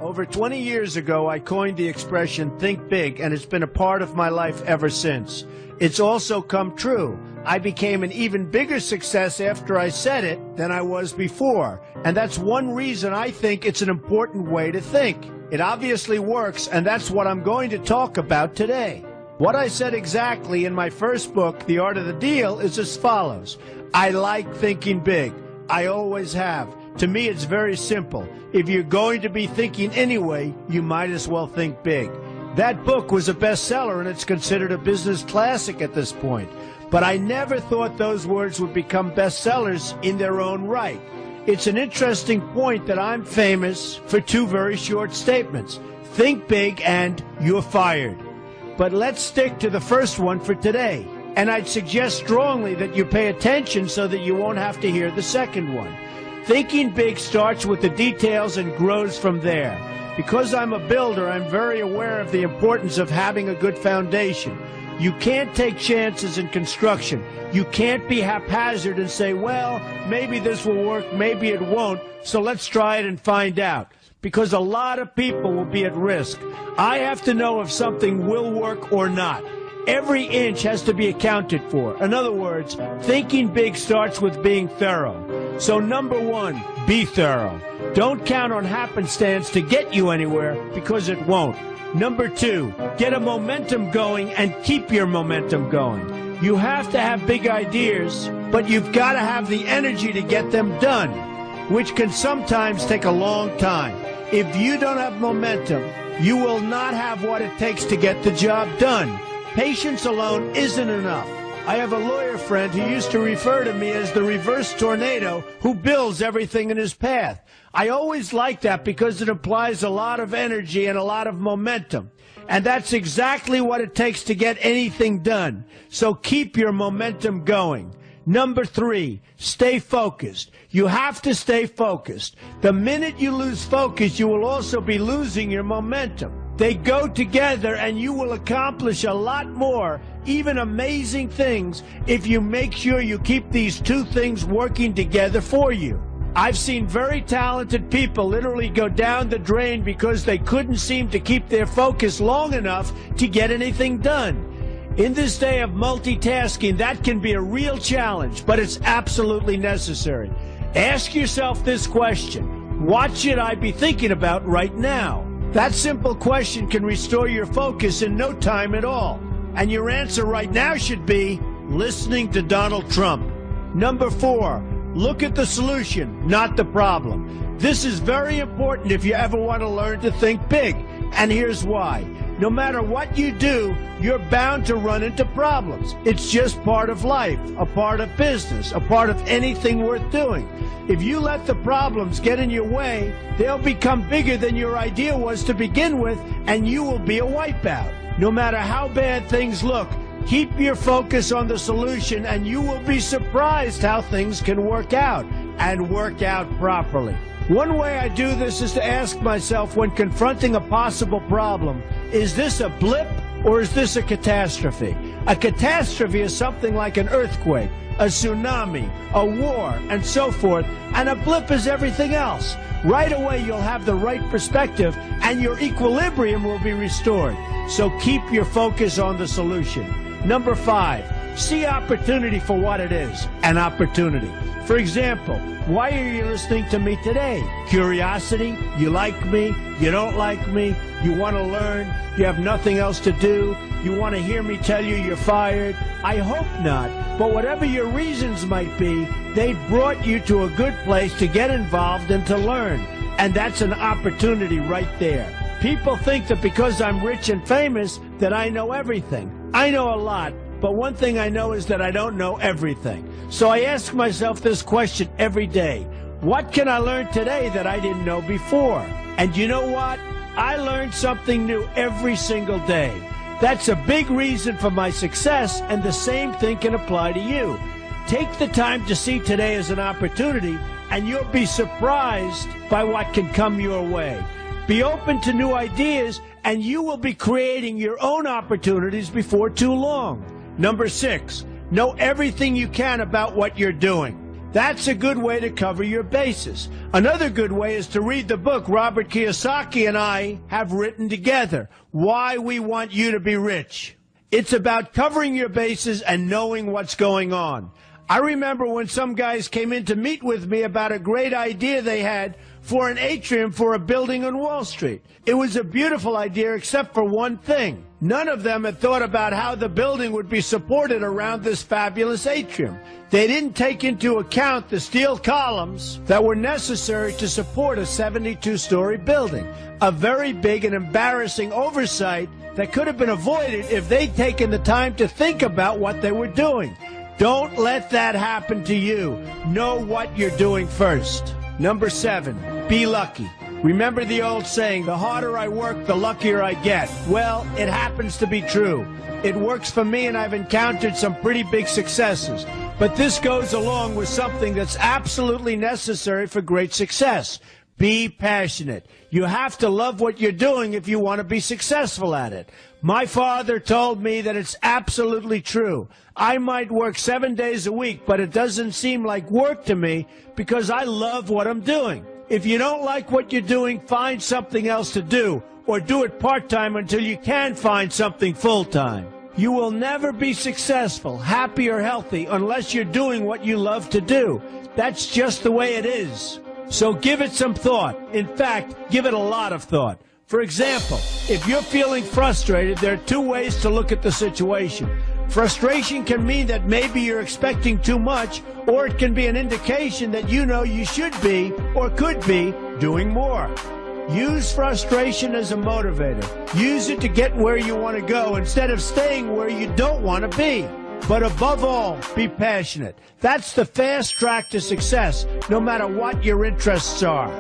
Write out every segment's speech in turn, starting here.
Over 20 years ago, I coined the expression, think big, and it's been a part of my life ever since. It's also come true. I became an even bigger success after I said it than I was before. And that's one reason I think it's an important way to think. It obviously works, and that's what I'm going to talk about today. What I said exactly in my first book, The Art of the Deal, is as follows. I like thinking big. I always have. To me, it's very simple. If you're going to be thinking anyway, you might as well think big. That book was a bestseller, and it's considered a business classic at this point. But I never thought those words would become bestsellers in their own right. It's an interesting point that I'm famous for two very short statements. Think big and you're fired. But let's stick to the first one for today. And I'd suggest strongly that you pay attention so that you won't have to hear the second one. Thinking big starts with the details and grows from there. Because I'm a builder, I'm very aware of the importance of having a good foundation. You can't take chances in construction. You can't be haphazard and say, well, maybe this will work, maybe it won't, so let's try it and find out. Because a lot of people will be at risk. I have to know if something will work or not. Every inch has to be accounted for. In other words, thinking big starts with being thorough. So number one, be thorough. Don't count on happenstance to get you anywhere, because it won't. Number two, get a momentum going and keep your momentum going. You have to have big ideas, but you've got to have the energy to get them done, which can sometimes take a long time. If you don't have momentum, you will not have what it takes to get the job done. Patience alone isn't enough. I have a lawyer friend who used to refer to me as the reverse tornado who builds everything in his path. I always like that because it implies a lot of energy and a lot of momentum. And that's exactly what it takes to get anything done. So keep your momentum going. Number three, stay focused. You have to stay focused. The minute you lose focus, you will also be losing your momentum. They go together, and you will accomplish a lot more, even amazing things, if you make sure you keep these two things working together for you. I've seen very talented people literally go down the drain because they couldn't seem to keep their focus long enough to get anything done. In this day of multitasking, that can be a real challenge, but it's absolutely necessary. Ask yourself this question: what should I be thinking about right now? That simple question can restore your focus in no time at all. And your answer right now should be listening to Donald Trump. Number four, look at the solution, not the problem. This is very important if you ever want to learn to think big. And here's why. No matter what you do, you're bound to run into problems. It's just part of life, a part of business, a part of anything worth doing. If you let the problems get in your way, they'll become bigger than your idea was to begin with, and you will be a wipeout. No matter how bad things look, keep your focus on the solution, and you will be surprised how things can work out, and work out properly. One way I do this is to ask myself when confronting a possible problem, is this a blip or is this a catastrophe? A catastrophe is something like an earthquake, a tsunami, a war, and so forth, and a blip is everything else. Right away you'll have the right perspective and your equilibrium will be restored. So keep your focus on the solution. Number five, see opportunity for what it is, an opportunity. For example, why are you listening to me today? Curiosity? You like me? You don't like me? You want to learn? You have nothing else to do? You want to hear me tell you you're fired? I hope not. But whatever your reasons might be, they've brought you to a good place to get involved and to learn. And that's an opportunity right there. People think that because I'm rich and famous that I know everything. I know a lot. But one thing I know is that I don't know everything. So I ask myself this question every day. What can I learn today that I didn't know before? And you know what? I learn something new every single day. That's a big reason for my success, and the same thing can apply to you. Take the time to see today as an opportunity, and you'll be surprised by what can come your way. Be open to new ideas, and you will be creating your own opportunities before too long. Number six, know everything you can about what you're doing. That's a good way to cover your bases. Another good way is to read the book Robert Kiyosaki and I have written together, Why We Want You to Be Rich. It's about covering your bases and knowing what's going on. I remember when some guys came in to meet with me about a great idea they had for an atrium for a building on Wall Street. It was a beautiful idea except for one thing. None of them had thought about how the building would be supported around this fabulous atrium. They didn't take into account the steel columns that were necessary to support a 72-story building. A very big and embarrassing oversight that could have been avoided if they'd taken the time to think about what they were doing. Don't let that happen to you. Know what you're doing first. Number 7, be lucky. Remember the old saying, the harder I work, the luckier I get. Well, it happens to be true. It works for me, and I've encountered some pretty big successes. But this goes along with something that's absolutely necessary for great success. Be passionate. You have to love what you're doing if you want to be successful at it. My father told me that it's absolutely true. I might work 7 days a week, but it doesn't seem like work to me because I love what I'm doing. If you don't like what you're doing, find something else to do, or do it part-time until you can find something full-time. You will never be successful, happy, or healthy unless you're doing what you love to do. That's just the way it is. So give it some thought. In fact, give it a lot of thought. For example, if you're feeling frustrated, there are 2 ways to look at the situation. Frustration can mean that maybe you're expecting too much, or it can be an indication that you know you should be, or could be, doing more. Use frustration as a motivator. Use it to get where you want to go instead of staying where you don't want to be. But above all, be passionate. That's the fast track to success, no matter what your interests are.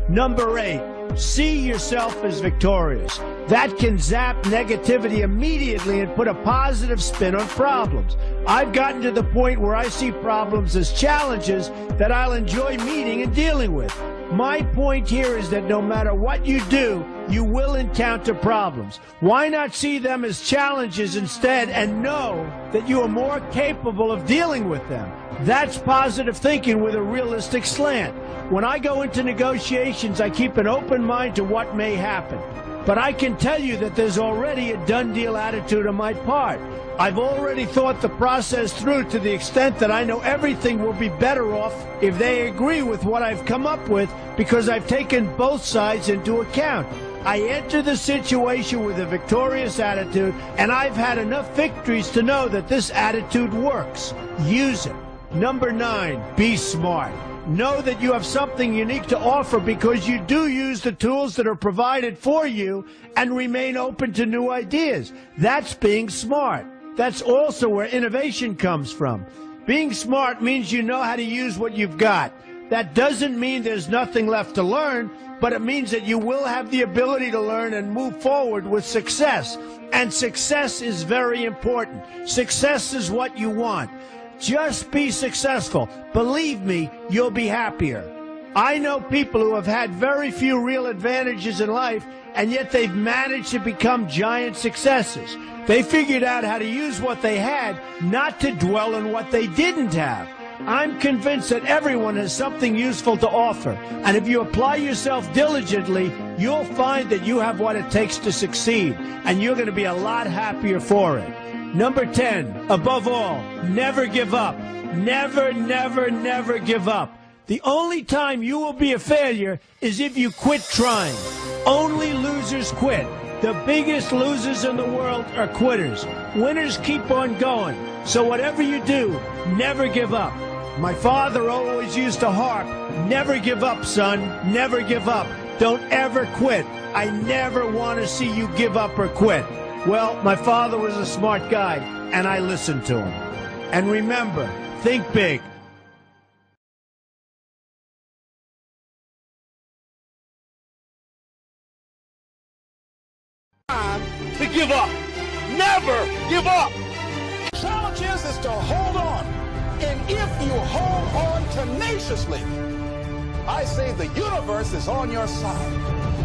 Number 8, see yourself as victorious. That can zap negativity immediately and put a positive spin on problems. I've gotten to the point where I see problems as challenges that I'll enjoy meeting and dealing with. My point here is that no matter what you do, you will encounter problems. Why not see them as challenges instead and know that you are more capable of dealing with them? That's positive thinking with a realistic slant. When I go into negotiations, I keep an open mind to what may happen. But I can tell you that there's already a done deal attitude on my part. I've already thought the process through to the extent that I know everything will be better off if they agree with what I've come up with because I've taken both sides into account. I enter the situation with a victorious attitude, and I've had enough victories to know that this attitude works. Use it. Number 9, be smart. Know that you have something unique to offer because you do use the tools that are provided for you and remain open to new ideas. That's being smart. That's also where innovation comes from. Being smart means you know how to use what you've got. That doesn't mean there's nothing left to learn, but it means that you will have the ability to learn and move forward with success. And success is very important. Success is what you want. Just be successful. Believe me, you'll be happier. I know people who have had very few real advantages in life, and yet they've managed to become giant successes. They figured out how to use what they had, not to dwell on what they didn't have. I'm convinced that everyone has something useful to offer, and if you apply yourself diligently, you'll find that you have what it takes to succeed, and you're going to be a lot happier for it. Number 10, above all, never give up. Never, never, never give up. The only time you will be a failure is if you quit trying. Only losers quit. The biggest losers in the world are quitters. Winners keep on going. So whatever you do, never give up. My father always used to harp, never give up, son, never give up. Don't ever quit. I never want to see you give up or quit. Well, my father was a smart guy, and I listened to him. And remember, think big. To give up. Never give up. The challenge is to hold on. And if you hold on tenaciously, I say the universe is on your side.